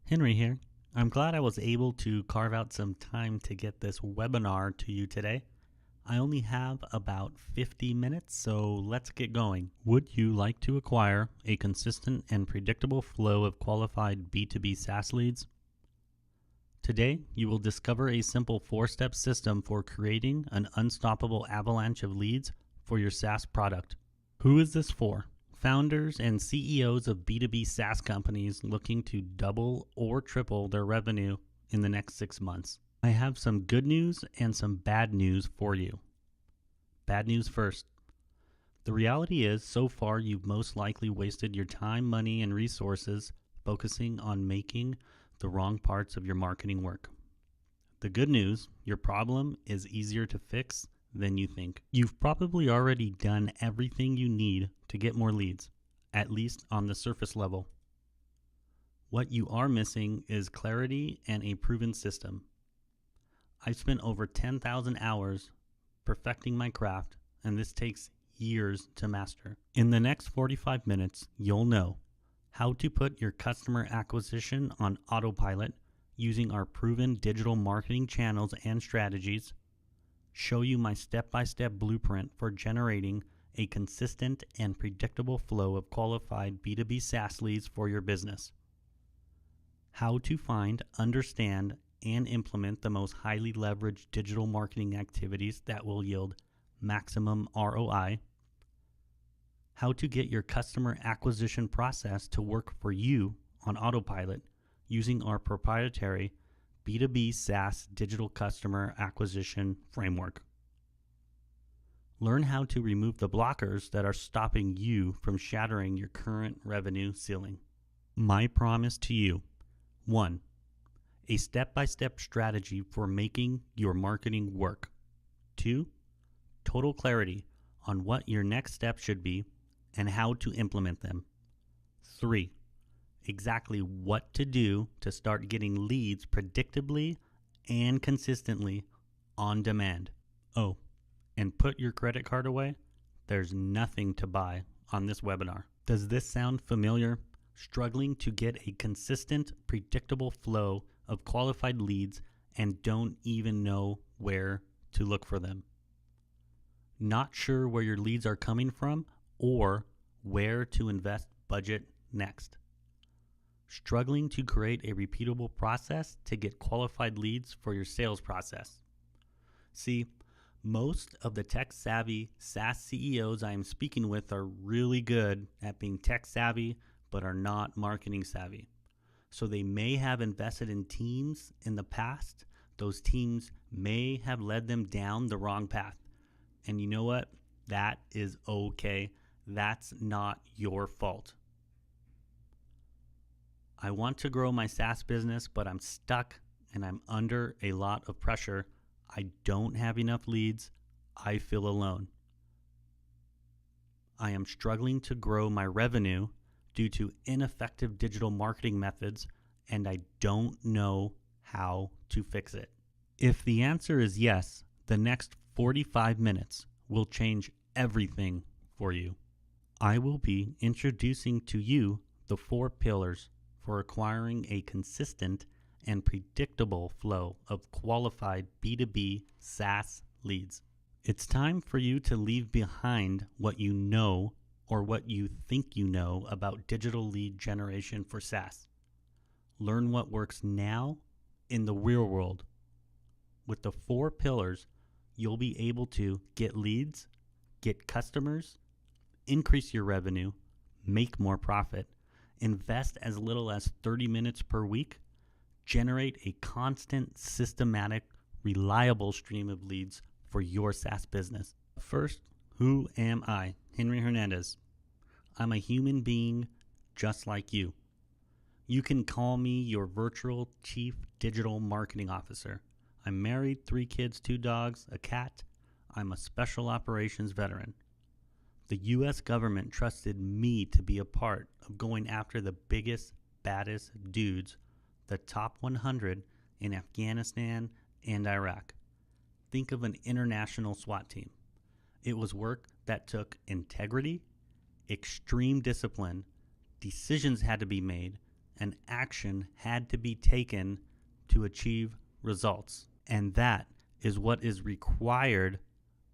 Henry here. I'm glad I was able to carve out some time to get this webinar to you today. I only have about 50 minutes, so let's get going. Would you like to acquire a consistent and predictable flow of qualified B2B SaaS leads? Today, you will discover a simple 4-step system for creating an unstoppable avalanche of leads for your SaaS product. Who is this for? Founders and CEOs of B2B SaaS companies looking to double or triple their revenue in the next 6 months. I have some good news and some bad news for you. Bad news first. The reality is, so far you've most likely wasted your time, money, and resources focusing on making the wrong parts of your marketing work. The good news, your problem is easier to fix than you think. You've probably already done everything you need to get more leads, at least on the surface level. What you are missing is clarity and a proven system. I've spent over 10,000 hours perfecting my craft, and this takes years to master. In the next 45 minutes, you'll know how to put your customer acquisition on autopilot using our proven digital marketing channels and strategies, show you my step-by-step blueprint for generating a consistent and predictable flow of qualified B2B SaaS leads for your business, how to find, understand, and implement the most highly leveraged digital marketing activities that will yield maximum ROI, how to get your customer acquisition process to work for you on autopilot using our proprietary B2B SaaS digital customer acquisition framework. Learn how to remove the blockers that are stopping you from shattering your current revenue ceiling. My promise to you: 1. A step-by-step strategy for making your marketing work. 2. Total clarity on what your next step should be and how to implement them. 3. Exactly what to do to start getting leads predictably and consistently on demand. Oh, and put your credit card away. There's nothing to buy on this webinar. Does this sound familiar? Struggling to get a consistent, predictable flow of qualified leads and don't even know where to look for them. Not sure where your leads are coming from or where to invest budget next. Struggling to create a repeatable process to get qualified leads for your sales process. See, most of the tech-savvy SaaS CEOs I am speaking with are really good at being tech-savvy, but are not marketing savvy. So they may have invested in teams in the past. Those teams may have led them down the wrong path. And you know what? That is okay. That's not your fault. I want to grow my SaaS business, but I'm stuck and I'm under a lot of pressure. I don't have enough leads. I feel alone. I am struggling to grow my revenue due to ineffective digital marketing methods, and I don't know how to fix it. If the answer is yes, the next 45 minutes will change everything for you. I will be introducing to you the 4 pillars for acquiring a consistent and predictable flow of qualified B2B SaaS leads. It's time for you to leave behind what you know or what you think you know about digital lead generation for SaaS. Learn what works now in the real world. With the 4 pillars, you'll be able to get leads, get customers, increase your revenue, make more profit, invest as little as 30 minutes per week, generate a constant, systematic, reliable stream of leads for your SaaS business. First, who am I? Henry Hernandez. I'm a human being just like you. You can call me your virtual chief digital marketing officer. I'm married, 3 kids, 2 dogs, a cat. I'm a special operations veteran. The U.S. government trusted me to be a part of going after the biggest, baddest dudes, the top 100 in Afghanistan and Iraq. Think of an international SWAT team. It was work that took integrity, extreme discipline, decisions had to be made, and action had to be taken to achieve results. And that is what is required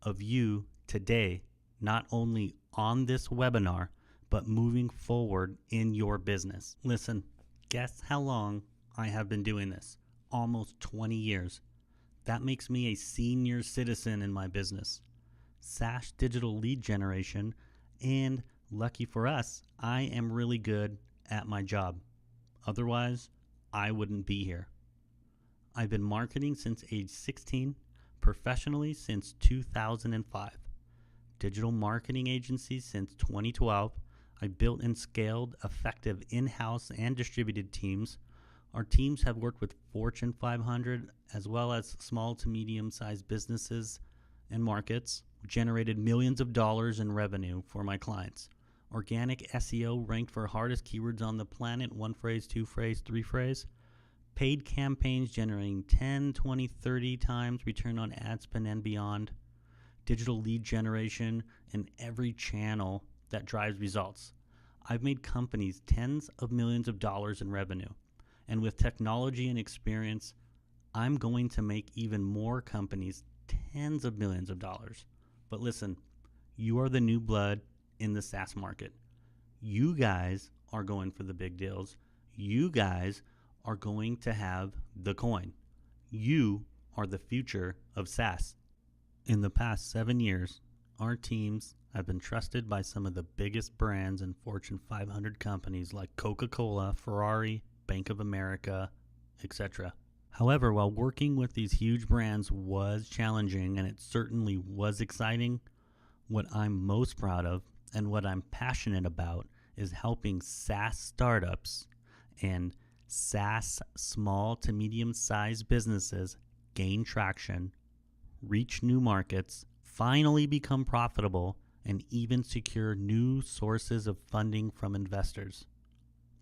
of you today, not only on this webinar, but moving forward in your business. Listen, guess how long I have been doing this? Almost 20 years. That makes me a senior citizen in my business. SAAS digital lead generation, and lucky for us, I am really good at my job. Otherwise, I wouldn't be here. I've been marketing since age 16, professionally since 2005. Digital marketing agency since 2012. I built and scaled effective in-house and distributed teams. Our teams have worked with Fortune 500 as well as small to medium-sized businesses and markets, generated millions of dollars in revenue for my clients. Organic SEO ranked for hardest keywords on the planet, 1 phrase, 2 phrase, 3 phrase. Paid campaigns generating 10, 20, 30 times return on ad spend and beyond. Digital lead generation in every channel that drives results. I've made companies tens of millions of dollars in revenue. And with technology and experience, I'm going to make even more companies tens of millions of dollars. But listen, you are the new blood in the SaaS market. You guys are going for the big deals. You guys are going to have the coin. You are the future of SaaS. In the past 7 years, our teams have been trusted by some of the biggest brands and Fortune 500 companies like Coca-Cola, Ferrari, Bank of America, etc. However, while working with these huge brands was challenging and it certainly was exciting, what I'm most proud of and what I'm passionate about is helping SaaS startups and SaaS small to medium-sized businesses gain traction, reach new markets, finally become profitable, and even secure new sources of funding from investors.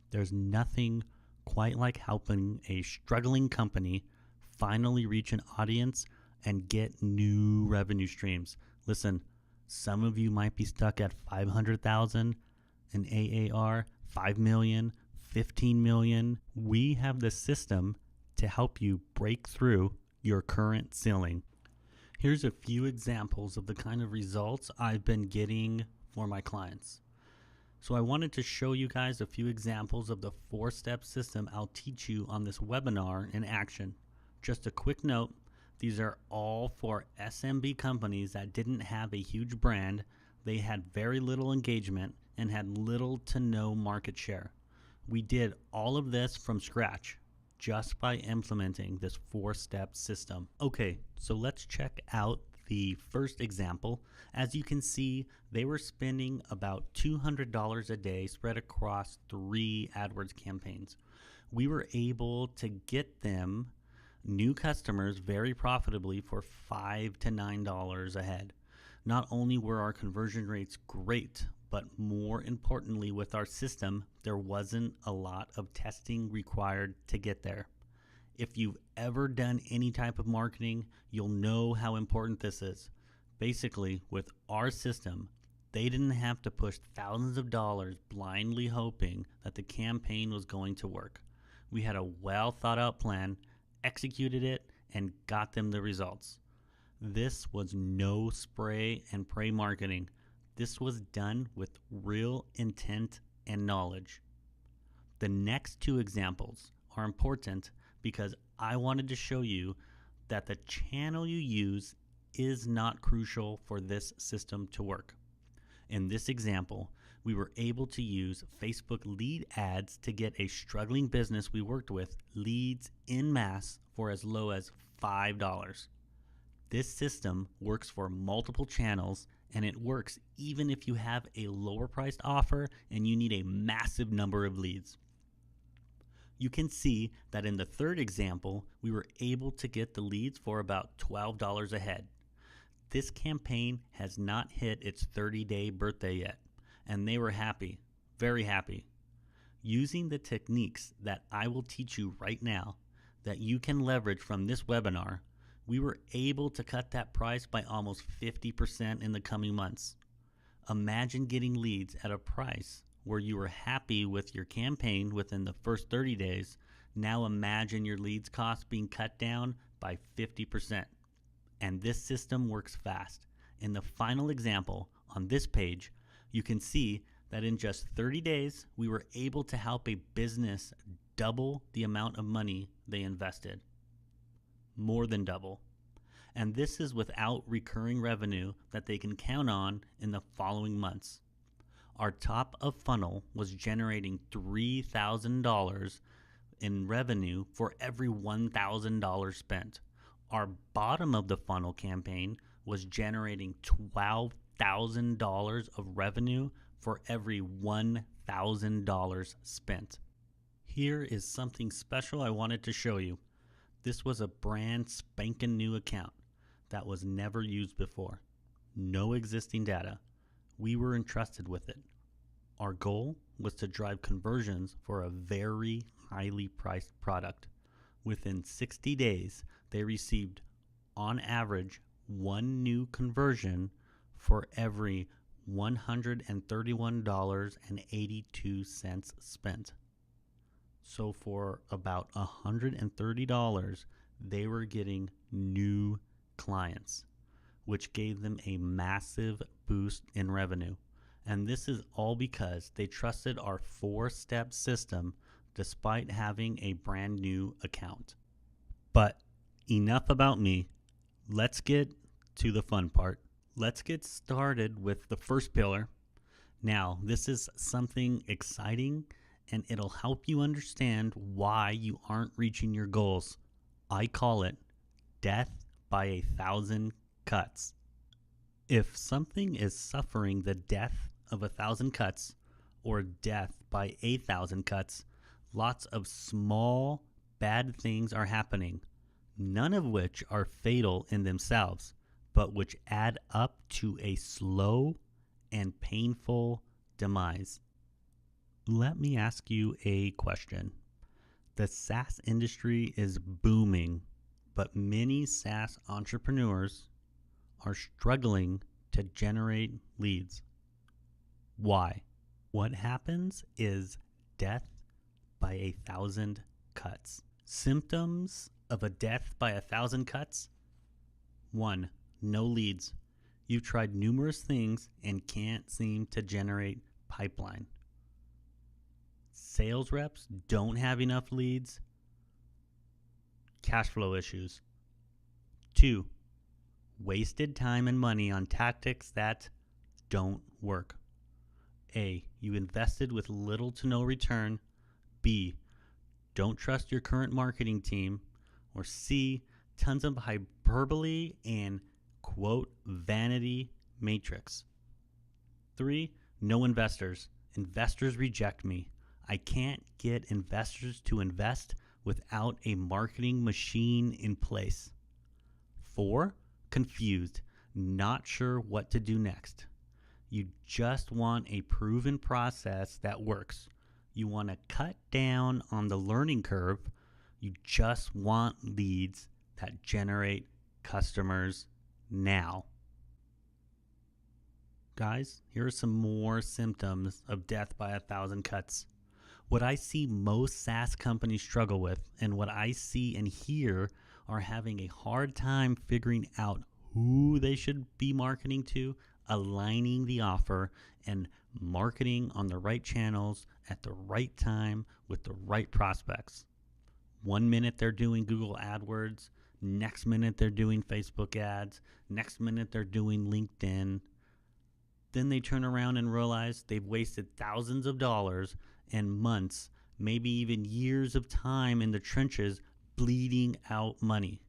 There's nothing quite like helping a struggling company finally reach an audience and get new revenue streams. Listen, some of you might be stuck at 500,000 in AAR, 5 million, 15 million. We have the system to help you break through your current ceiling. Here's a few examples of the kind of results I've been getting for my clients. So I wanted to show you guys a few examples of the 4-step system I'll teach you on this webinar in action. Just a quick note, these are all for SMB companies that didn't have a huge brand, they had very little engagement, and had little to no market share. We did all of this from scratch, just by implementing this 4-step system. Okay, so let's check out the first example. As you can see, they were spending about $200 a day spread across 3 AdWords campaigns. We were able to get them new customers very profitably for $5 to $9 a head. Not only were our conversion rates great, but more importantly, with our system, there wasn't a lot of testing required to get there. If you've ever done any type of marketing, you'll know how important this is. Basically, with our system, they didn't have to push thousands of dollars blindly hoping that the campaign was going to work. We had a well thought out plan, executed it, and got them the results. This was no spray and pray marketing. This was done with real intent and knowledge. The next 2 examples are important because I wanted to show you that the channel you use is not crucial for this system to work. In this example, we were able to use Facebook lead ads to get a struggling business we worked with leads en masse for as low as $5. This system works for multiple channels, and it works even if you have a lower priced offer and you need a massive number of leads. You can see that in the third example, we were able to get the leads for about $12 a head. This campaign has not hit its 30-day birthday yet, and they were happy, very happy. Using the techniques that I will teach you right now that you can leverage from this webinar, we were able to cut that price by almost 50% in the coming months. Imagine getting leads at a price where you were happy with your campaign within the first 30 days, now imagine your leads cost being cut down by 50%. And this system works fast. In the final example on this page, you can see that in just 30 days, we were able to help a business double the amount of money they invested. More than double. And this is without recurring revenue that they can count on in the following months. Our top of funnel was generating $3,000 in revenue for every $1,000 spent. Our bottom of the funnel campaign was generating $12,000 of revenue for every $1,000 spent. Here is something special I wanted to show you. This was a brand spanking new account that was never used before. No existing data. We were entrusted with it. Our goal was to drive conversions for a very highly priced product. Within 60 days, they received, on average, one new conversion for every $131.82 spent. So for about $130, they were getting new clients, which gave them a massive boost in revenue. And this is all because they trusted our 4-step system despite having a brand new account. But enough about me. Let's get to the fun part. Let's get started with the first pillar. Now, this is something exciting, and it'll help you understand why you aren't reaching your goals. I call it death by 1,000 cuts. If something is suffering the death of 1,000 cuts or death by 1,000 cuts, lots of small bad things are happening, none of which are fatal in themselves, but which add up to a slow and painful demise. Let me ask you a question. The SaaS industry is booming, but many SaaS entrepreneurs are struggling to generate leads. Why? What happens is death by 1,000 cuts. Symptoms of a death by 1,000 cuts? 1. No leads. You've tried numerous things and can't seem to generate pipeline. Sales reps don't have enough leads. Cash flow issues. 2. Wasted time and money on tactics that don't work. A. You invested with little to no return. B. Don't trust your current marketing team. Or C. Tons of hyperbole and, quote, vanity matrix. 3. No investors. Investors reject me. I can't get investors to invest without a marketing machine in place. 4. Confused. Not sure what to do next. You just want a proven process that works. You want to cut down on the learning curve. You just want leads that generate customers now. Guys, here are some more symptoms of death by 1,000 cuts. What I see most SaaS companies struggle with, and what I see and hear, are having a hard time figuring out who they should be marketing to, aligning the offer, and marketing on the right channels at the right time with the right prospects. 1 minute they're doing Google AdWords, next minute they're doing Facebook ads, next minute they're doing LinkedIn. Then they turn around and realize they've wasted thousands of dollars and months, maybe even years of time in the trenches bleeding out money.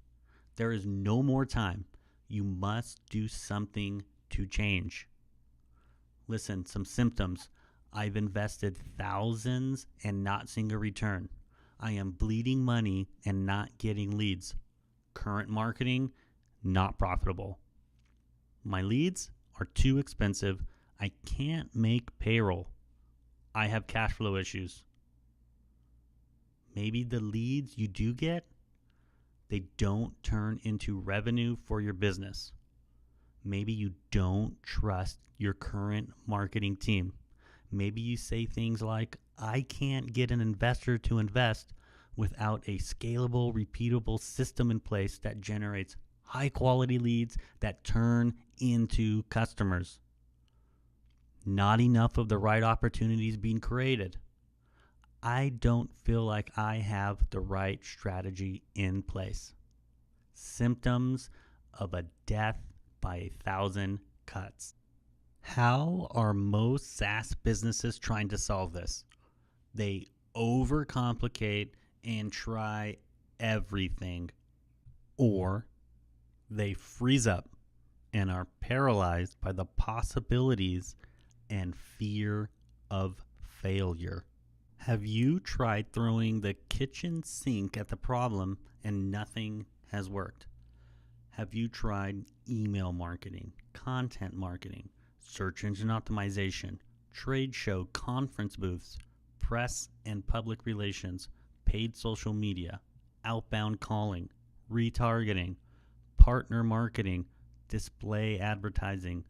There is no more time. You must do something to change. Listen, some symptoms. I've invested thousands and not seeing a return. I am bleeding money and not getting leads. Current marketing, not profitable. My leads are too expensive. I can't make payroll. I have cash flow issues. Maybe the leads you do get, they don't turn into revenue for your business. Maybe you don't trust your current marketing team. Maybe you say things like, I can't get an investor to invest without a scalable, repeatable system in place that generates high quality leads that turn into customers. Not enough of the right opportunities being created. I don't feel like I have the right strategy in place. Symptoms of a death by 1,000 cuts. How are most SaaS businesses trying to solve this? They overcomplicate and try everything, or they freeze up and are paralyzed by the possibilities and fear of failure. Have you tried throwing the kitchen sink at the problem and nothing has worked? Have you tried email marketing, content marketing, search engine optimization, trade show conference booths, press and public relations, paid social media, outbound calling, retargeting, partner marketing, display advertising,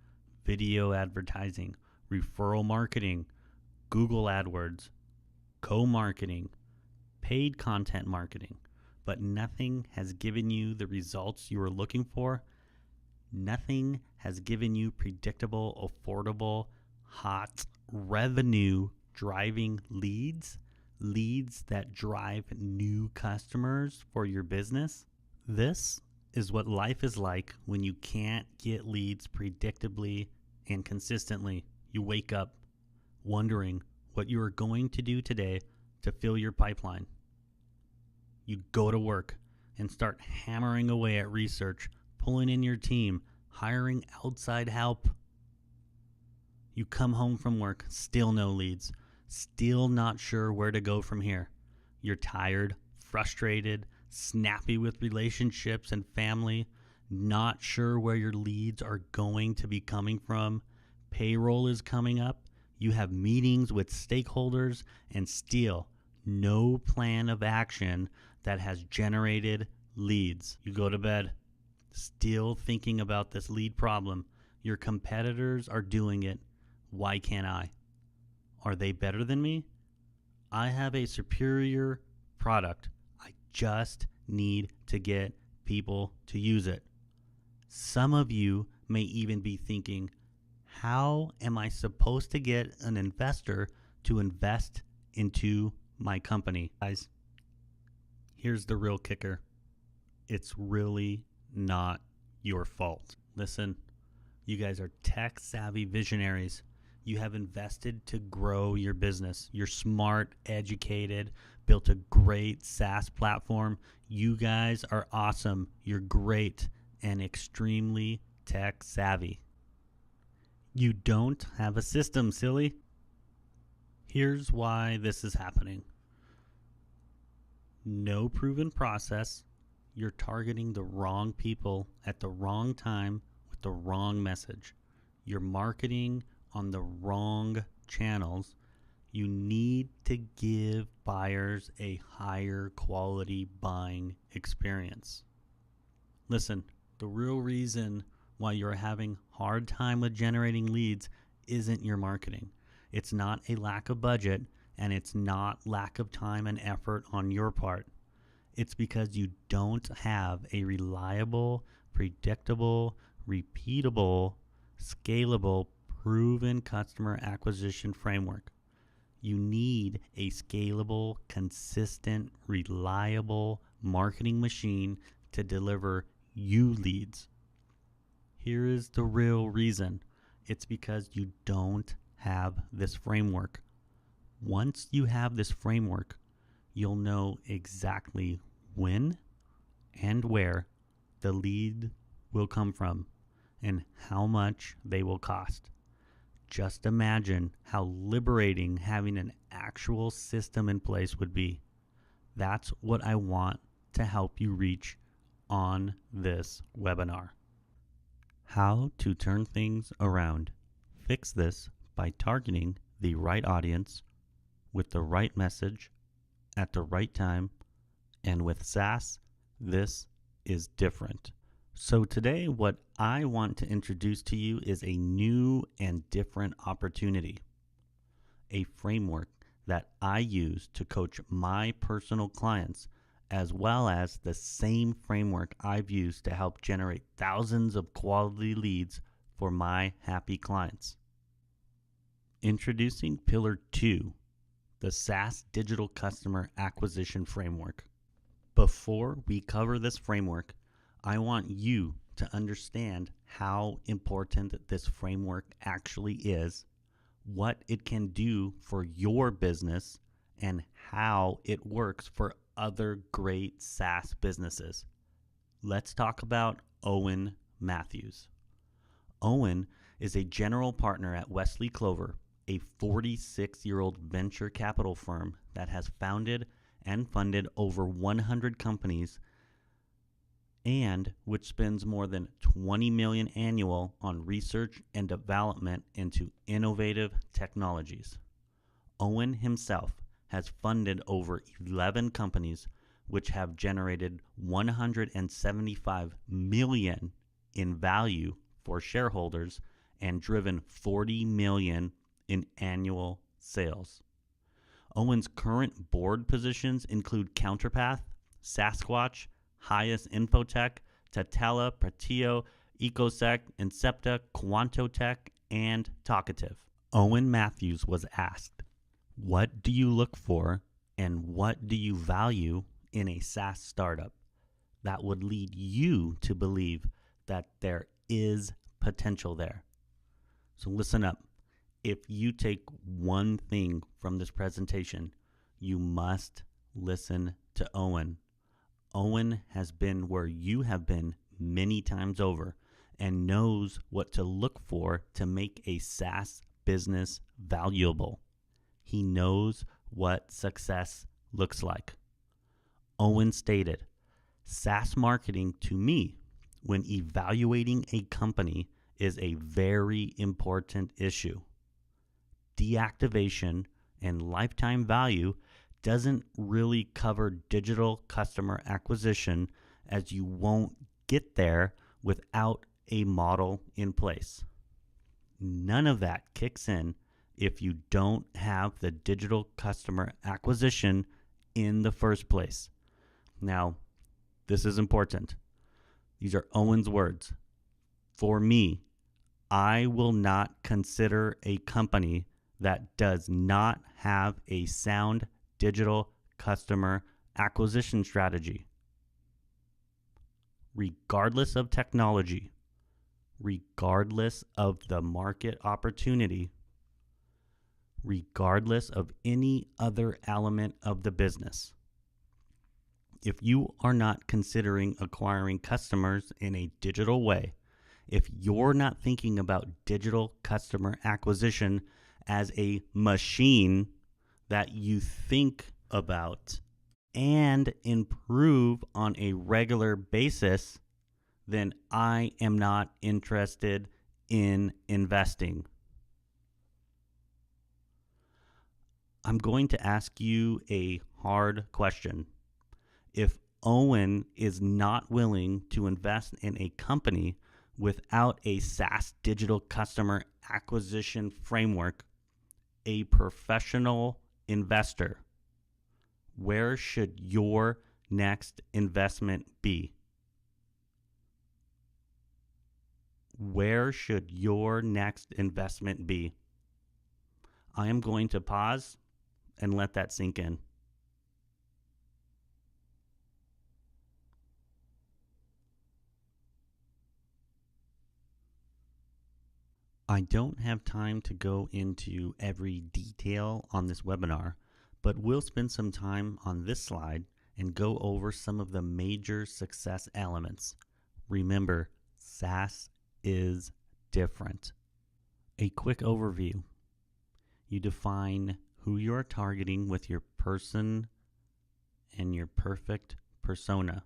video advertising, referral marketing, Google AdWords, co-marketing, paid content marketing, but nothing has given you the results you were looking for? Nothing has given you predictable, affordable, hot, revenue-driving leads? Leads that drive new customers for your business? This is what life is like when you can't get leads predictably and consistently. You wake up wondering what you are going to do today to fill your pipeline. You go to work and start hammering away at research, pulling in your team, hiring outside help. You come home from work, still no leads, still not sure where to go from here. You're tired, frustrated, snappy with relationships and family, not sure where your leads are going to be coming from. Payroll is coming up. You have meetings with stakeholders and still no plan of action that has generated leads. You go to bed still thinking about this lead problem. Your competitors are doing it. Why can't I? Are they better than me? I have a superior product. I just need to get people to use it. Some of you may even be thinking, how am I supposed to get an investor to invest into my company? Guys, here's the real kicker. It's really not your fault. Listen, you guys are tech savvy visionaries. You have invested to grow your business. You're smart, educated, built a great SaaS platform. You guys are awesome. You're great and extremely tech savvy. You don't have a system, silly. Here's why this is happening. No proven process. You're targeting the wrong people at the wrong time with the wrong message. You're marketing on the wrong channels. You need to give buyers a higher quality buying experience. Listen, the real reason why you're having hard time with generating leads isn't your marketing. It's not a lack of budget, and it's not lack of time and effort on your part. It's because you don't have a reliable, predictable, repeatable, scalable, proven customer acquisition framework. You need a scalable, consistent, reliable marketing machine to deliver you leads. Here is the real reason. It's because you don't have this framework. Once you have this framework, you'll know exactly when and where the lead will come from and how much they will cost. Just imagine how liberating having an actual system in place would be. That's what I want to help you reach on this webinar. How to turn things around. Fix this by targeting the right audience with the right message at the right time, and with SaaS, this is different. So today, what I want to introduce to you is a new and different opportunity. a framework that I use to coach my personal clients, as well as the same framework I've used to help generate thousands of quality leads for my happy clients. Introducing Pillar 2, the SAAS Digital Customer Acquisition Framework. Before we cover this framework, I want you to understand how important this framework actually is, what it can do for your business, and how it works for other great SaaS businesses. Let's talk about Owen Matthews. Owen is a general partner at Wesley Clover, a 46-year-old venture capital firm that has founded and funded over 100 companies and which spends more than $20 million annual on research and development into innovative technologies. Owen himself has funded over 11 companies which have generated $175 million in value for shareholders and driven $40 million in annual sales. Owen's current board positions include Counterpath, Sasquatch, Highest Infotech, Tatella, Pretio, Ecosec, Incepta, Quantotech, and Talkative. Owen Matthews was asked, what do you look for and what do you value in a SaaS startup that would lead you to believe that there is potential there? So listen up. If you take one thing from this presentation, you must listen to Owen. Owen has been where you have been many times over and knows what to look for to make a SaaS business valuable. He knows what success looks like. Owen stated, SaaS marketing to me, when evaluating a company, is a very important issue. Deactivation and lifetime value doesn't really cover digital customer acquisition, as you won't get there without a model in place. None of that kicks in if you don't have the digital customer acquisition in the first place. Now, this is important. These are Owen's words. For me, I will not consider a company that does not have a sound digital customer acquisition strategy. Regardless of technology, regardless of the market opportunity, regardless of any other element of the business. If you are not considering acquiring customers in a digital way, if you're not thinking about digital customer acquisition as a machine that you think about and improve on a regular basis, then I am not interested in investing. I'm going to ask you a hard question. If Owen is not willing to invest in a company without a SaaS digital customer acquisition framework, a professional investor, where should your next investment be? Where should your next investment be? I am going to pause and let that sink in. I don't have time to go into every detail on this webinar, but we'll spend some time on this slide and go over some of the major success elements. Remember, SaaS is different. A quick overview. You define who you are targeting with your person and your perfect persona.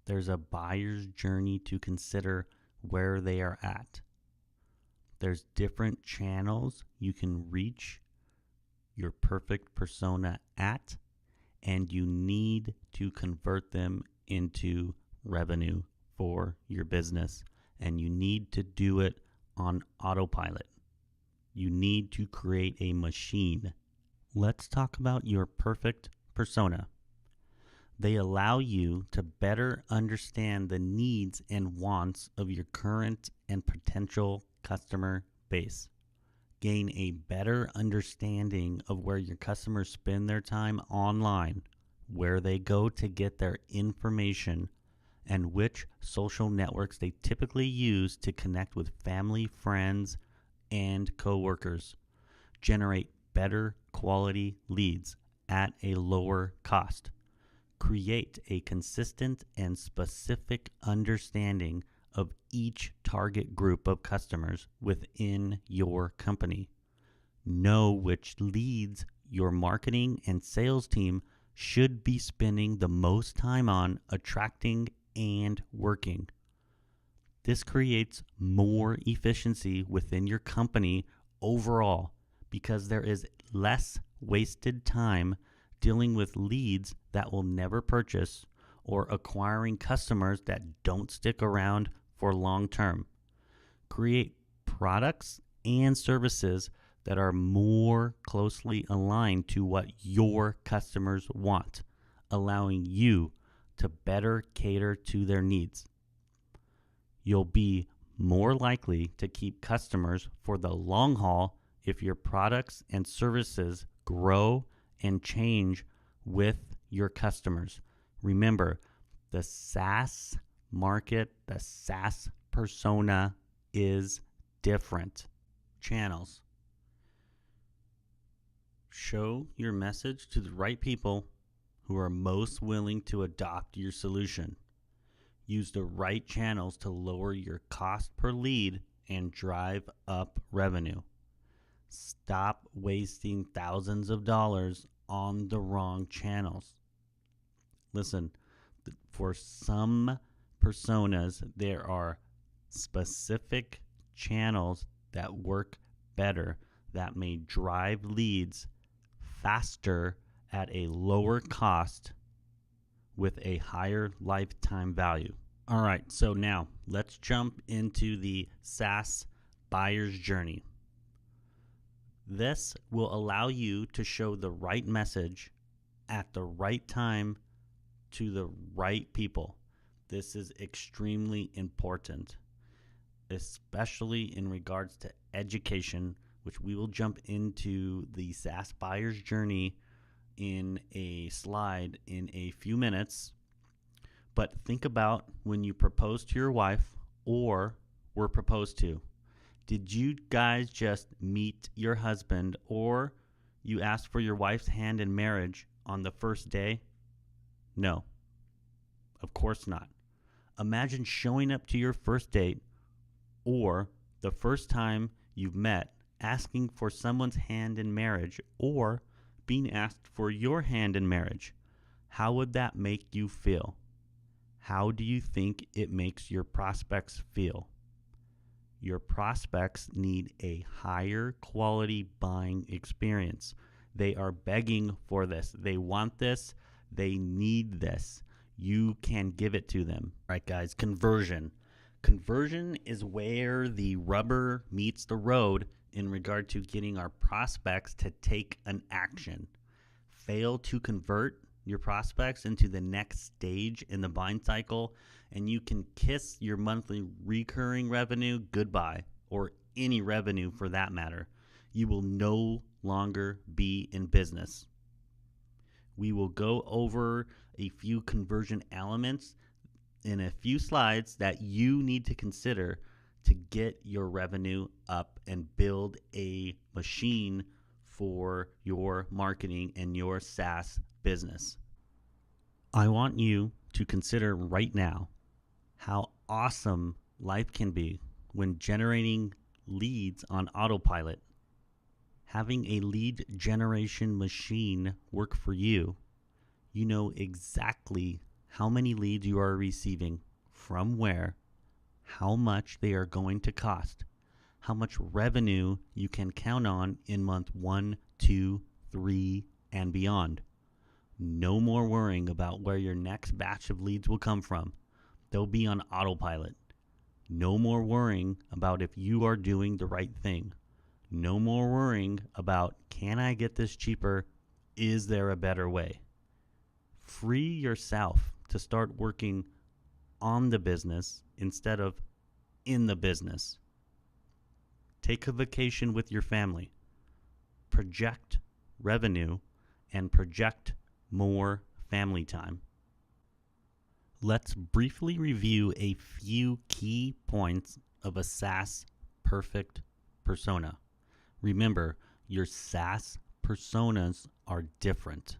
There's a buyer's journey to consider where they are at. There's different channels you can reach your perfect persona at, and you need to convert them into revenue for your business, and you need to do it on autopilot. You need to create a machine. Let's talk about your perfect persona. They allow you to better understand the needs and wants of your current and potential customer base. Gain a better understanding of where your customers spend their time online, where they go to get their information, and which social networks they typically use to connect with family, friends, and coworkers. Generate better quality leads at a lower cost. Create a consistent and specific understanding of each target group of customers within your company. Know which leads your marketing and sales team should be spending the most time on attracting and working. This creates more efficiency within your company overall because there is less wasted time dealing with leads that will never purchase or acquiring customers that don't stick around for long term. Create products and services that are more closely aligned to what your customers want, allowing you to better cater to their needs. You'll be more likely to keep customers for the long haul if your products and services grow and change with your customers. Remember, the SaaS market, the SaaS persona is different. Channels. Show your message to the right people who are most willing to adopt your solution. Use the right channels to lower your cost per lead and drive up revenue. Stop wasting thousands of dollars on the wrong channels. Listen, for some personas, there are specific channels that work better, that may drive leads faster at a lower cost with a higher lifetime value. All right, so now let's jump into the SaaS buyer's journey. This will allow you to show the right message at the right time to the right people. This is extremely important, especially in regards to education, which we will jump into the SaaS buyer's journey in a slide in a few minutes. But think about when you proposed to your wife or were proposed to. Did you guys just meet your husband or you asked for your wife's hand in marriage on the first day? No, of course not. Imagine showing up to your first date or the first time you've met asking for someone's hand in marriage or being asked for your hand in marriage. How would that make you feel? How do you think it makes your prospects feel? Your prospects need a higher quality buying experience. They are begging for this. They want this. They need this. You can give it to them. All right, guys, conversion. Conversion is where the rubber meets the road in regard to getting our prospects to take an action. Fail to convert your prospects into the next stage in the buying cycle, and you can kiss your monthly recurring revenue goodbye, or any revenue for that matter. You will no longer be in business. We will go over a few conversion elements in a few slides that you need to consider to get your revenue up and build a machine for your marketing and your SaaS business. I want you to consider right now how awesome life can be when generating leads on autopilot. Having a lead generation machine work for you, you know exactly how many leads you are receiving, from where, how much they are going to cost, how much revenue you can count on in month 1, 2, 3, and beyond. No more worrying about where your next batch of leads will come from. They'll be on autopilot. No more worrying about if you are doing the right thing. No more worrying about, can I get this cheaper? Is there a better way? Free yourself to start working on the business instead of in the business. Take a vacation with your family. Project revenue and project more family time. Let's briefly review a few key points of a SaaS perfect persona. Remember, your SaaS personas are different.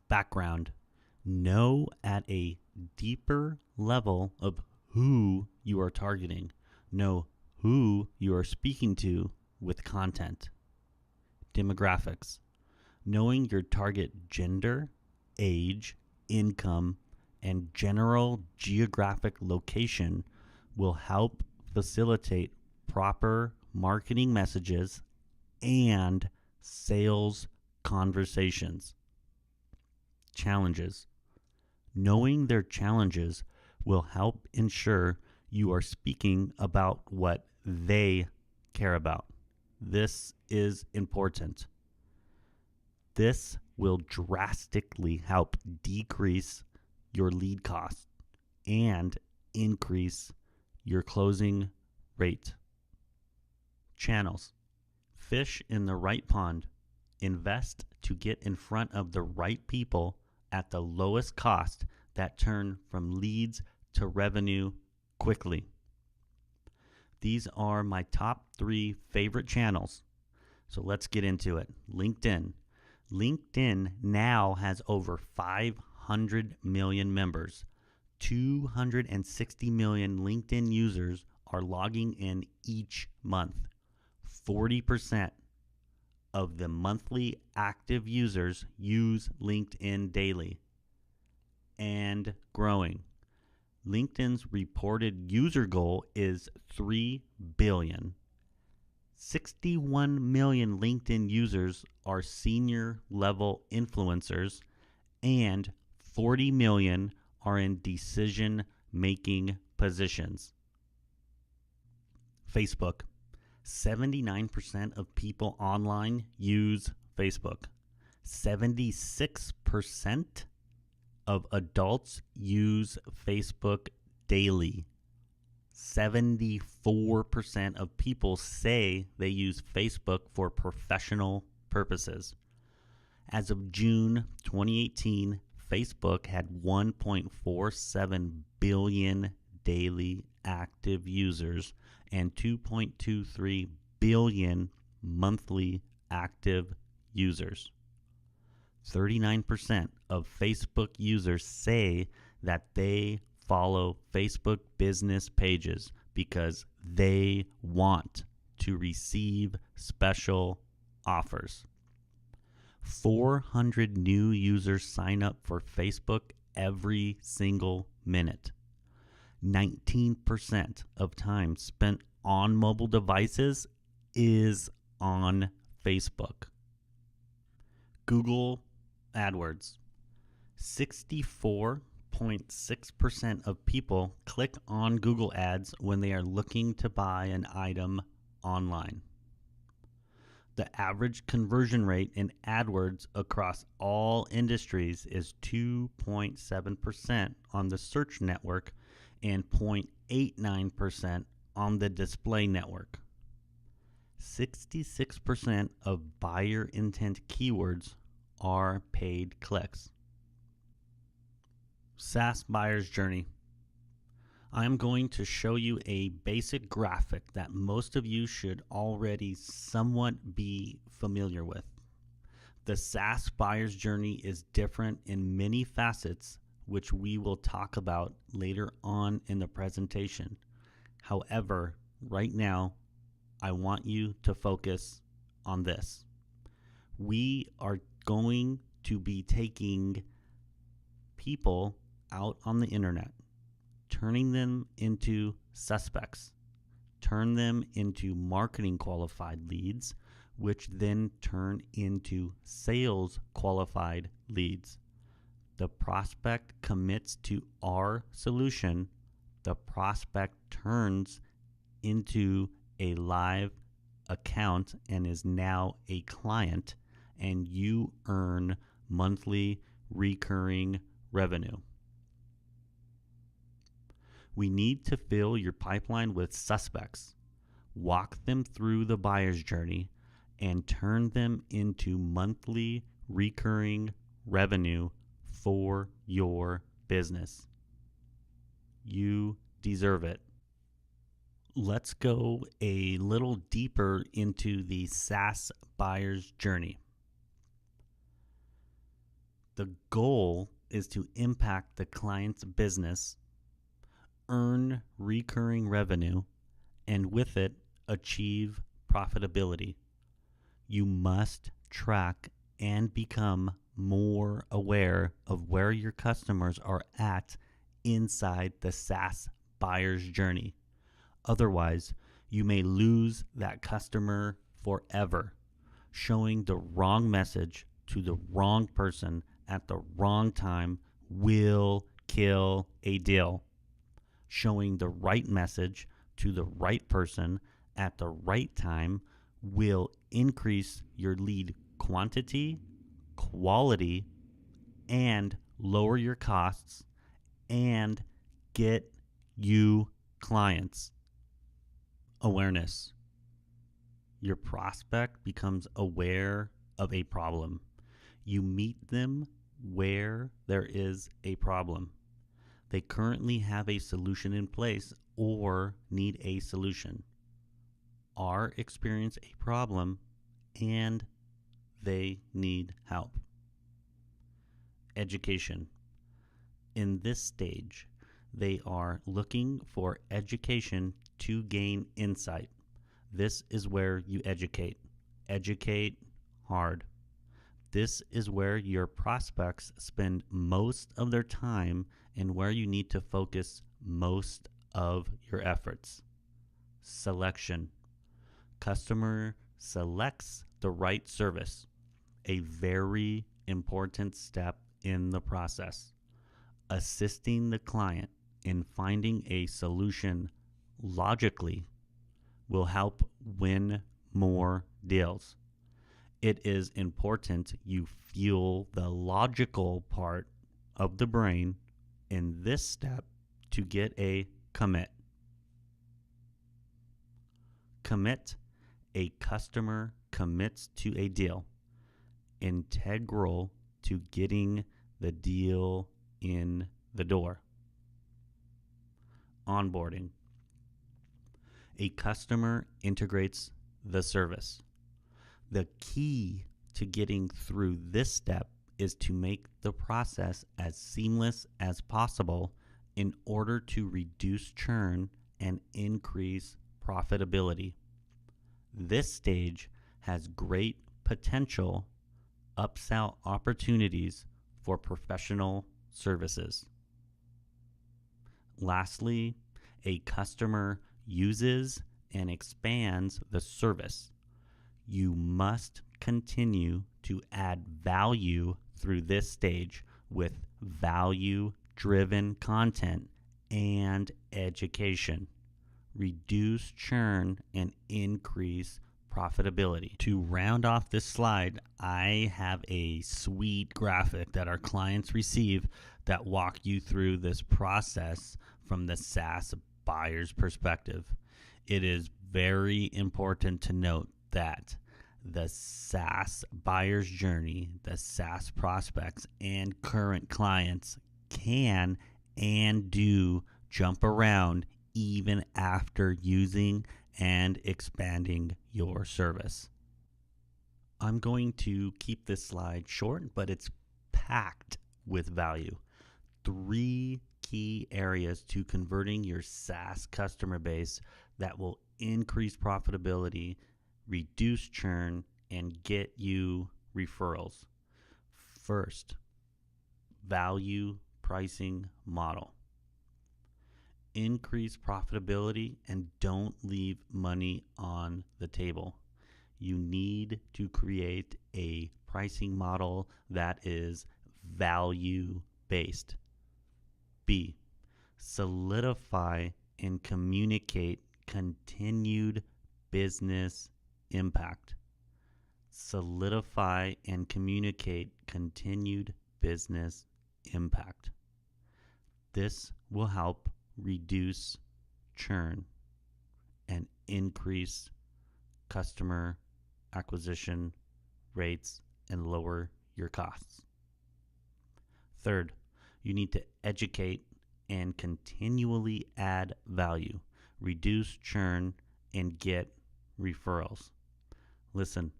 Background. Know at a deeper level of who you are targeting. Know who you are speaking to with content. Demographics. Knowing your target gender, age, income, and general geographic location will help facilitate proper marketing messages and sales conversations. Challenges. Knowing their challenges will help ensure you are speaking about what they care about. This is important. This will drastically help decrease your lead cost and increase your closing rate. Channels. Fish in the right pond. Invest to get in front of the right people at the lowest cost that turn from leads to revenue quickly. These are my top 3 favorite channels. So let's get into it. LinkedIn. LinkedIn now has over 500 million members. 260 million LinkedIn users are logging in each month. 40% of the monthly active users use LinkedIn daily and growing. LinkedIn's reported user goal is 3 billion. 61 million LinkedIn users are senior level influencers and 40 million are in decision making positions. Facebook. 79% of people online use Facebook. 76% of adults use Facebook daily. 74% of people say they use Facebook for professional purposes. As of June 2018, Facebook had 1.47 billion daily active users and 2.23 billion monthly active users. 39% of Facebook users say that they follow Facebook business pages because they want to receive special offers. 400 new users sign up for Facebook every single minute. 19% of time spent on mobile devices is on Facebook. Google AdWords. 64.6% of people click on Google Ads when they are looking to buy an item online. The average conversion rate in AdWords across all industries is 2.7% on the search network and 0.89% on the display network. 66% of buyer intent keywords are paid clicks. SaaS buyer's journey. I'm going to show you a basic graphic that most of you should already somewhat be familiar with. The SaaS buyer's journey is different in many facets, which we will talk about later on in the presentation. However, right now, I want you to focus on this. We are going to be taking people out on the internet, turning them into suspects, turn them into marketing qualified leads, which then turn into sales qualified leads. The prospect commits to our solution. The prospect turns into a live account and is now a client, and you earn monthly recurring revenue. We need to fill your pipeline with suspects, walk them through the buyer's journey, and turn them into monthly recurring revenue for your business. You deserve it. Let's go a little deeper into the SaaS buyer's journey. The goal is to impact the client's business, earn recurring revenue, and with it, achieve profitability. You must track and become more aware of where your customers are at inside the SaaS buyer's journey. Otherwise, you may lose that customer forever. Showing the wrong message to the wrong person at the wrong time will kill a deal. Showing the right message to the right person at the right time will increase your lead quantity, quality, and lower your costs and get you clients. Awareness. Your prospect becomes aware of a problem. You meet them where there is a problem. They currently have a solution in place or need a solution, or experience a problem, and they need help. Education. In this stage, they are looking for education to gain insight. This is where you educate. Educate hard. This is where your prospects spend most of their time and where you need to focus most of your efforts. Selection. Customer selects the right service, a very important step in the process. Assisting the client in finding a solution logically will help win more deals. It is important you fuel the logical part of the brain in this step to get a commit. Commit. A customer commits to a deal, integral to getting the deal in the door. Onboarding. A customer integrates the service. The key to getting through this step is to make the process as seamless as possible in order to reduce churn and increase profitability. This stage has great potential upsell opportunities for professional services. Lastly, a customer uses and expands the service. You must continue to add value through this stage with value-driven content and education. Reduce churn and increase profitability. To round off this slide, I have a sweet graphic that our clients receive that walk you through this process from the SaaS buyer's perspective. It is very important to note that the SaaS buyer's journey, the SaaS prospects and current clients can and do jump around even after using and expanding your service. I'm going to keep this slide short, but it's packed with value. 3 key areas to converting your SaaS customer base that will increase profitability, reduce churn, and get you referrals. First, value pricing model. Increase profitability and don't leave money on the table. You need to create a pricing model that is value-based. B, solidify and communicate continued business impact. Solidify and communicate continued business impact. This will help reduce churn and increase customer acquisition rates and lower your costs. Third, you need to educate and continually add value, reduce churn, and get referrals. Listen,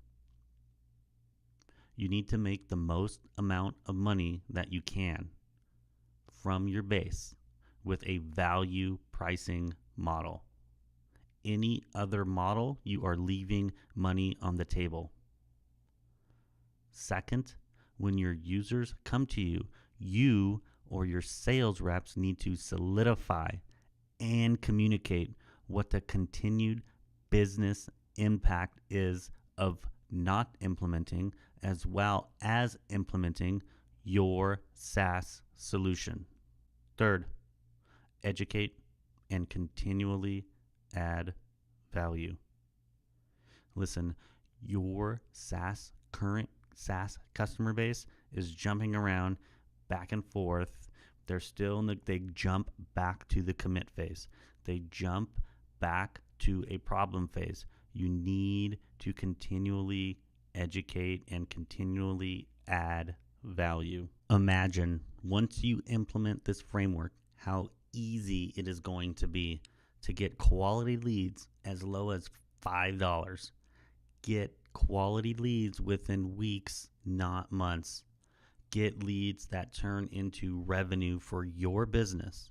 you need to make the most amount of money that you can from your base with a value pricing model. Any other model, you are leaving money on the table. Second, when your users come to you, you or your sales reps need to solidify and communicate what the continued business impact is of not implementing, as well as implementing your SaaS solution. Third, educate and continually add value. Listen, your current SaaS customer base is jumping around back and forth. They jump back to the commit phase. They jump back to a problem phase. You need to continually educate and continually add value. Imagine once you implement this framework, how easy it is going to be to get quality leads as low as $5. Get quality leads within weeks, not months. Get leads that turn into revenue for your business.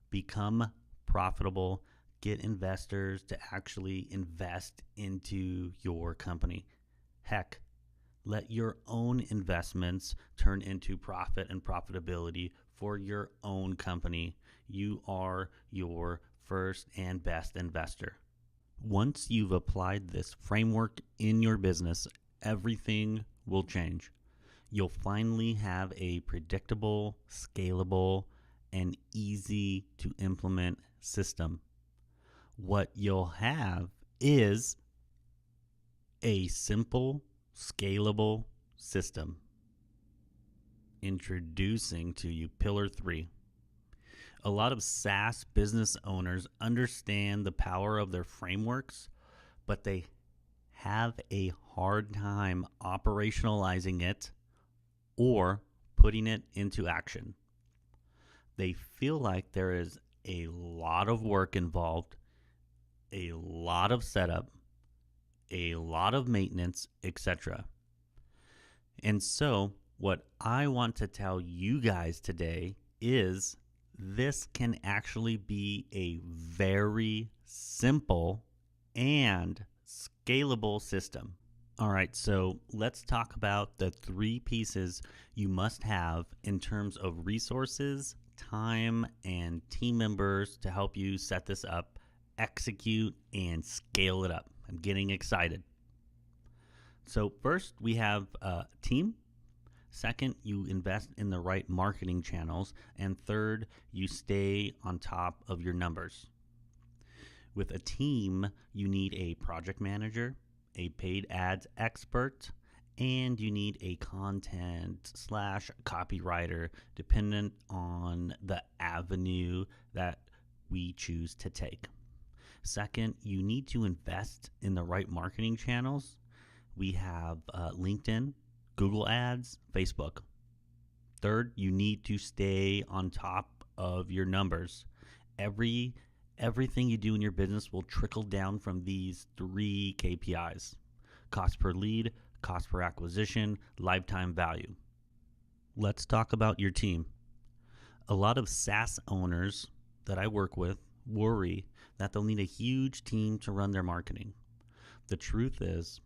Become profitable. Get investors to actually invest into your company. Heck, let your own investments turn into profit and profitability for your own company. You are your first and best investor. Once you've applied this framework in your business, everything will change. You'll finally have a predictable, scalable, and easy to implement system. What you'll have is a simple, scalable system. Introducing to you Pillar 3. A lot of SaaS business owners understand the power of their frameworks, but they have a hard time operationalizing it or putting it into action. They feel like there is a lot of work involved, a lot of setup, a lot of maintenance, etc. And so, what I want to tell you guys today is this can actually be a very simple and scalable system. All right, so let's talk about the 3 pieces you must have in terms of resources, time, and team members to help you set this up, execute, and scale it up. I'm getting excited. So first, we have a team. Second, you invest in the right marketing channels. And third, you stay on top of your numbers. With a team, you need a project manager, a paid ads expert, and you need a content/copywriter, dependent on the avenue that we choose to take. Second, you need to invest in the right marketing channels. We have LinkedIn, Google Ads, Facebook. Third, you need to stay on top of your numbers. Everything you do in your business will trickle down from these 3 KPIs: cost per lead, cost per acquisition, lifetime value. Let's talk about your team. A lot of SaaS owners that I work with worry that they'll need a huge team to run their marketing. The truth is,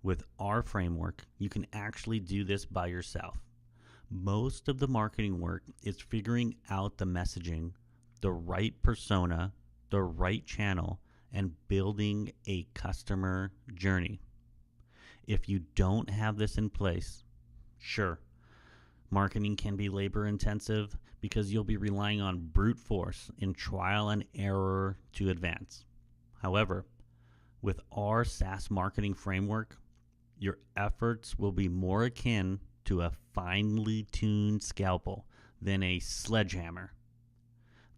with our framework, you can actually do this by yourself. Most of the marketing work is figuring out the messaging, the right persona, the right channel, and building a customer journey. If you don't have this in place, sure, marketing can be labor intensive because you'll be relying on brute force and trial and error to advance. However, with our SaaS marketing framework, your efforts will be more akin to a finely tuned scalpel than a sledgehammer.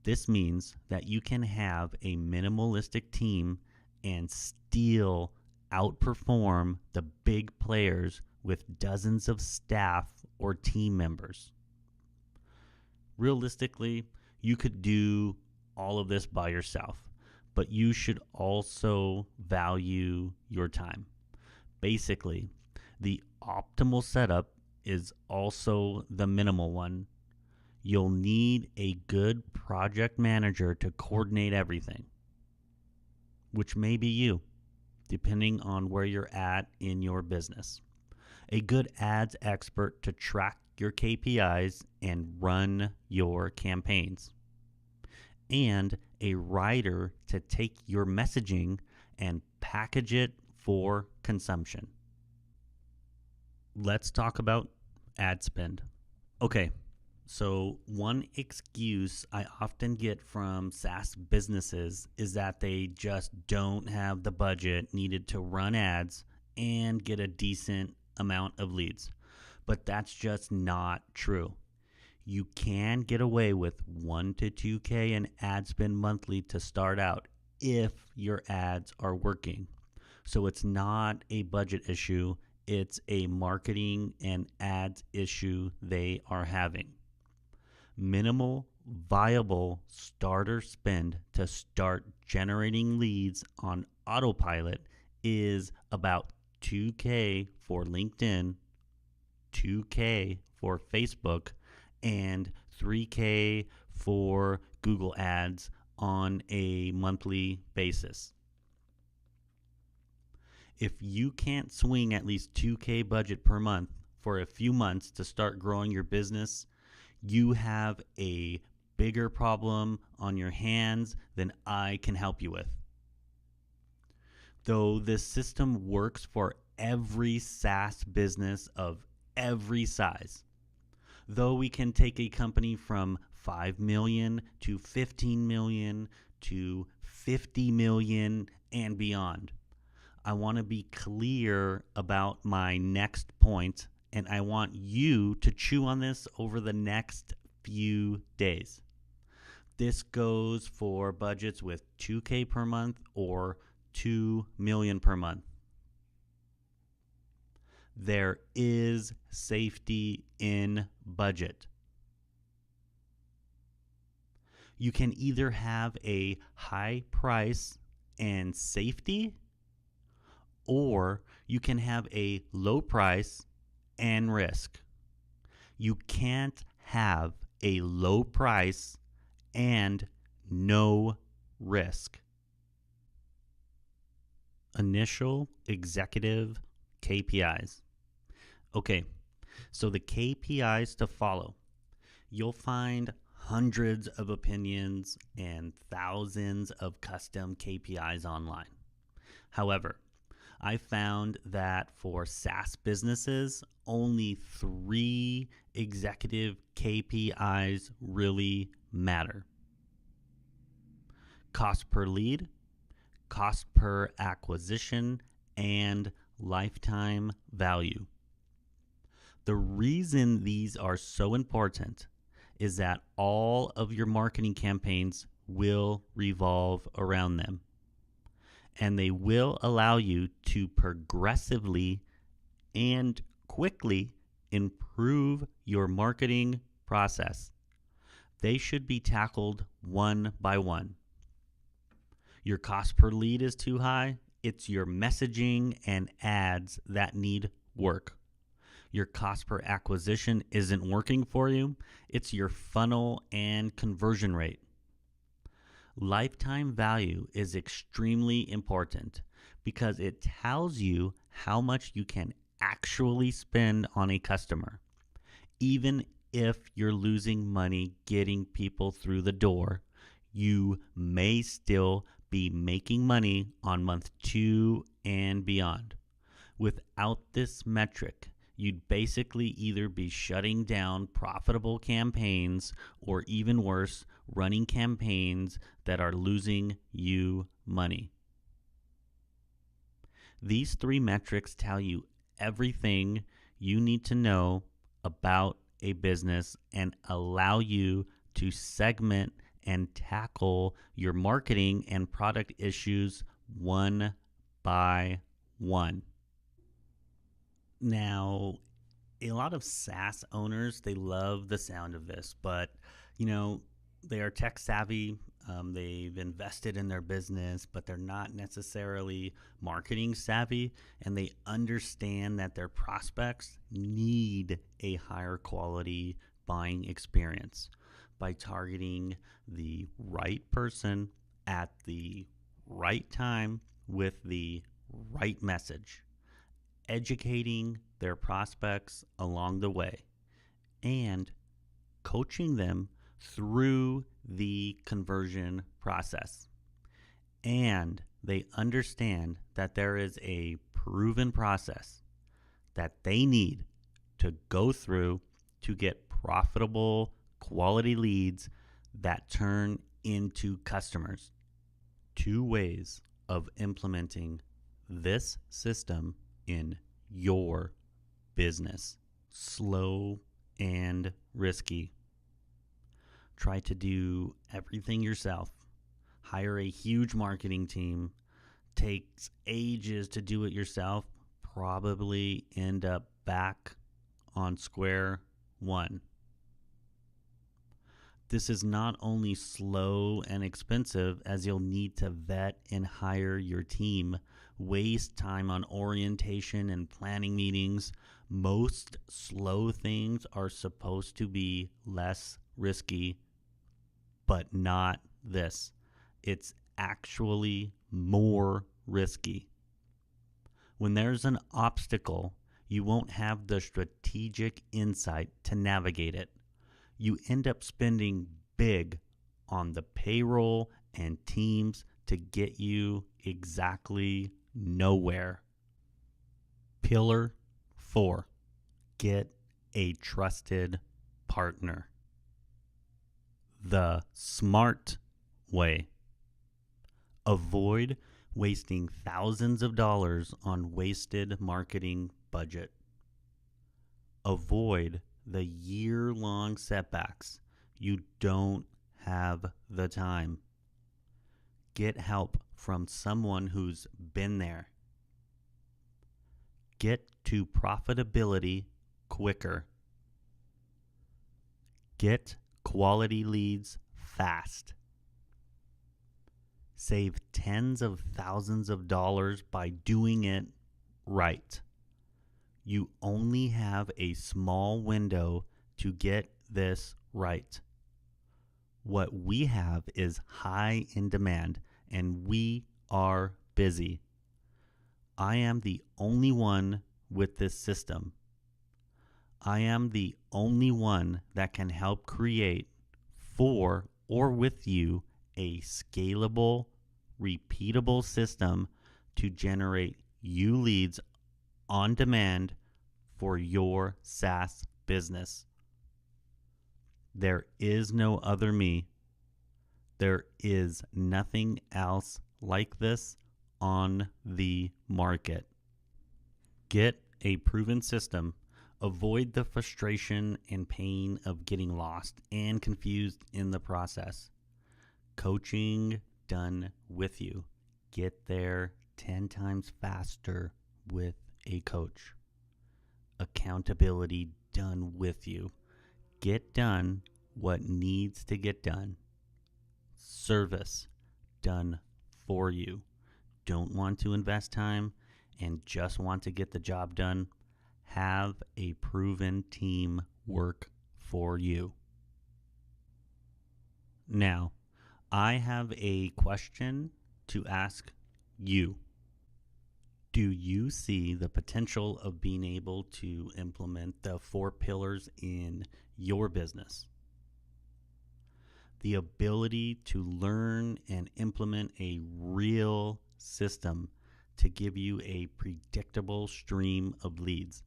This means that you can have a minimalistic team and still outperform the big players with dozens of staff or team members. Realistically, you could do all of this by yourself, but you should also value your time. Basically, the optimal setup is also the minimal one. You'll need a good project manager to coordinate everything, which may be you, depending on where you're at in your business. A good ads expert to track your KPIs and run your campaigns. And a writer to take your messaging and package it for consumption. Let's talk about ad spend. Okay. So one excuse I often get from SaaS businesses is that they just don't have the budget needed to run ads and get a decent amount of leads. But that's just not true. You can get away with $1 to $2K in ad spend monthly to start out if your ads are working. So it's not a budget issue, it's a marketing and ads issue they are having. Minimal, viable starter spend to start generating leads on autopilot is about $2K for LinkedIn, $2K for Facebook, and $3K for Google Ads on a monthly basis. If you can't swing at least $2K budget per month for a few months to start growing your business, you have a bigger problem on your hands than I can help you with. Though this system works for every SaaS business of every size. Though we can take a company from 5 million to 15 million to 50 million and beyond. I want to be clear about my next point, and I want you to chew on this over the next few days. This goes for budgets with 2K per month or 2 million per month. There is safety in budget. You can either have a high price and safety, or you can have a low price and risk. You can't have a low price and no risk. Initial executive KPIs. Okay, so the KPIs to follow. You'll find hundreds of opinions and thousands of custom KPIs online. However, I found that for SaaS businesses, only 3 executive KPIs really matter. Cost per lead, cost per acquisition, and lifetime value. The reason these are so important is that all of your marketing campaigns will revolve around them. And they will allow you to progressively and quickly improve your marketing process. They should be tackled one by one. Your cost per lead is too high. It's your messaging and ads that need work. Your cost per acquisition isn't working for you. It's your funnel and conversion rate. Lifetime value is extremely important because it tells you how much you can actually spend on a customer. Even if you're losing money getting people through the door, you may still be making money on month 2 and beyond. Without this metric, you'd basically either be shutting down profitable campaigns or, even worse, running campaigns that are losing you money. These three metrics tell you everything you need to know about a business and allow you to segment and tackle your marketing and product issues one by one. Now, a lot of SaaS owners, they love the sound of this, but you know, they are tech savvy. They've invested in their business, but they're not necessarily marketing savvy, and they understand that their prospects need a higher quality buying experience by targeting the right person at the right time with the right message, educating their prospects along the way, and coaching them through the conversion process. And they understand that there is a proven process that they need to go through to get profitable quality leads that turn into customers. Two ways of implementing this system in your business. Slow and risky. Try to do everything yourself. Hire a huge marketing team. Takes ages to do it yourself. Probably end up back on square one. This is not only slow and expensive, as you'll need to vet and hire your team, waste time on orientation and planning meetings. Most slow things are supposed to be less risky, but not this. It's actually more risky. When there's an obstacle, you won't have the strategic insight to navigate it. You end up spending big on the payroll and teams to get you exactly nowhere. Pillar 4, get a trusted partner. The smart way. Avoid wasting thousands of dollars on wasted marketing budget. Avoid the year-long setbacks. You don't have the time. Get help from someone who's been there. Get to profitability quicker. Get quality leads fast. Save tens of thousands of dollars by doing it right. You only have a small window to get this right. What we have is high in demand, and we are busy. I am the only one with this system. I am the only one that can help create for or with you a scalable, repeatable system to generate you leads on demand for your SaaS business. There is no other me. There is nothing else like this on the market. Get a proven system. Avoid the frustration and pain of getting lost and confused in the process. Coaching done with you. Get there 10 times faster with a coach. Accountability done with you. Get done what needs to get done. Service done for you. Don't want to invest time and just want to get the job done? Have a proven team work for you. Now, I have a question to ask you. Do you see the potential of being able to implement the 4 pillars in your business? The ability to learn and implement a real system to give you a predictable stream of leads.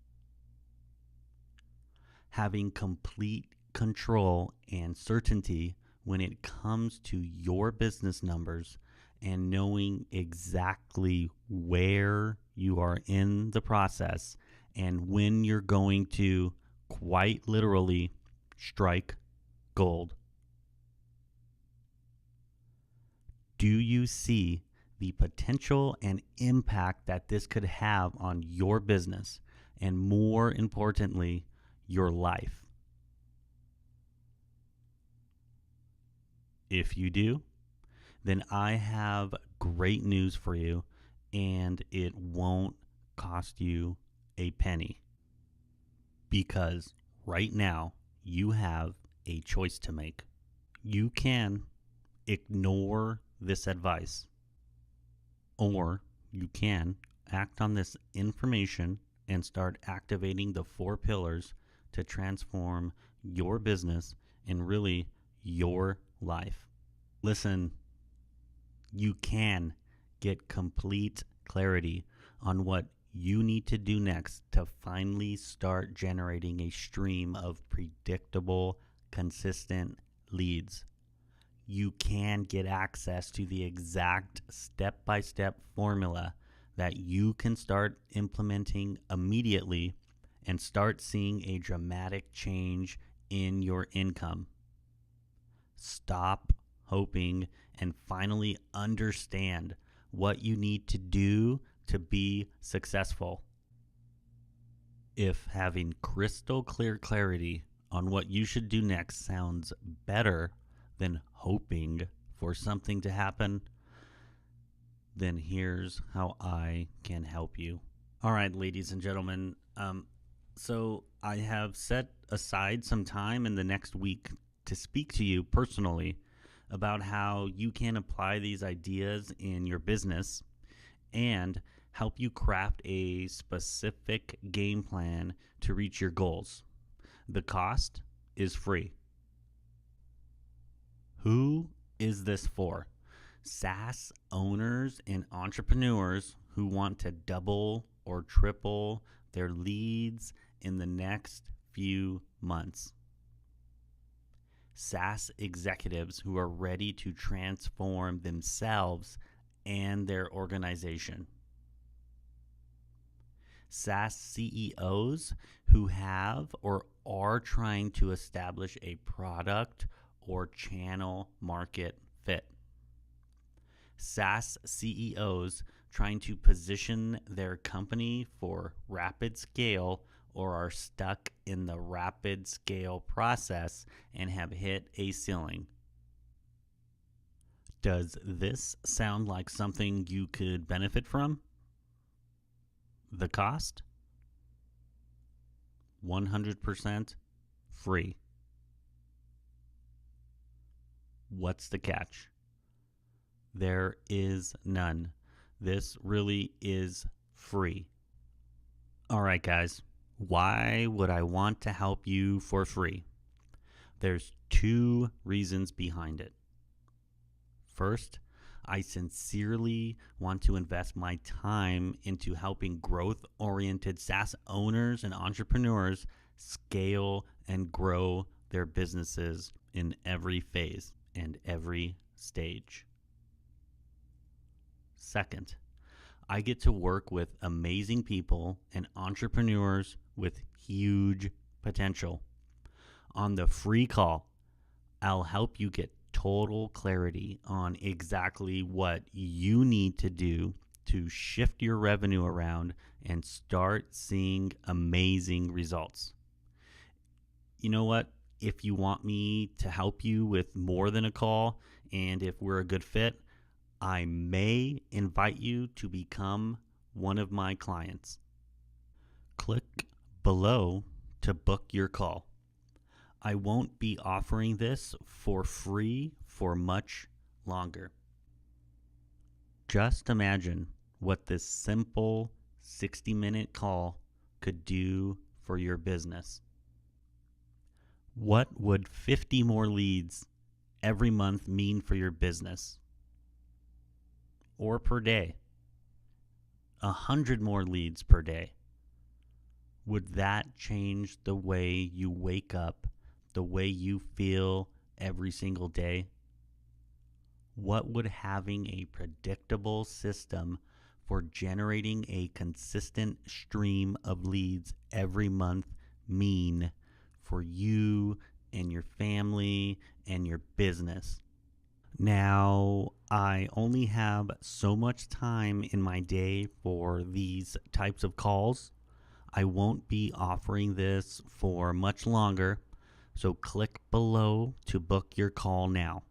Having complete control and certainty when it comes to your business numbers and knowing exactly where you are in the process and when you're going to quite literally strike gold. Do you see the potential and impact that this could have on your business and, more importantly, your life? If you do, then I have great news for you, and it won't cost you a penny, because right now you have a choice to make. You can ignore this advice, or you can act on this information and start activating the 4 pillars to transform your business and really your life. Listen, you can get complete clarity on what you need to do next to finally start generating a stream of predictable, consistent leads. You can get access to the exact step-by-step formula that you can start implementing immediately and start seeing a dramatic change in your income. Stop hoping and finally understand what you need to do to be successful. If having crystal clear clarity on what you should do next sounds better than hoping for something to happen, then here's how I can help you. All right, ladies and gentlemen. So I have set aside some time in the next week to speak to you personally about how you can apply these ideas in your business and help you craft a specific game plan to reach your goals. The cost is free. Who is this for? SaaS owners and entrepreneurs who want to double or triple their leads in the next few months. SaaS executives who are ready to transform themselves and their organization. SaaS CEOs who have or are trying to establish a product or channel market fit. SaaS CEOs trying to position their company for rapid scale or are stuck in the rapid scale process and have hit a ceiling. Does this sound like something you could benefit from? The cost? 100% free. What's the catch? There is none. This really is free. All right, guys. Why would I want to help you for free? There's 2 reasons behind it. First, I sincerely want to invest my time into helping growth-oriented SaaS owners and entrepreneurs scale and grow their businesses in every phase and every stage. Second, I get to work with amazing people and entrepreneurs with huge potential. On the free call, I'll help you get total clarity on exactly what you need to do to shift your revenue around and start seeing amazing results. You know what? If you want me to help you with more than a call, and if we're a good fit, I may invite you to become one of my clients. Click below to book your call. I won't be offering this for free for much longer. Just imagine what this simple 60-minute call could do for your business. What would 50 more leads every month mean for your business? Or per day? 100 more leads per day. Would that change the way you wake up, the way you feel every single day? What would having a predictable system for generating a consistent stream of leads every month mean for you and your family and your business? Now, I only have so much time in my day for these types of calls. I won't be offering this for much longer, so click below to book your call now.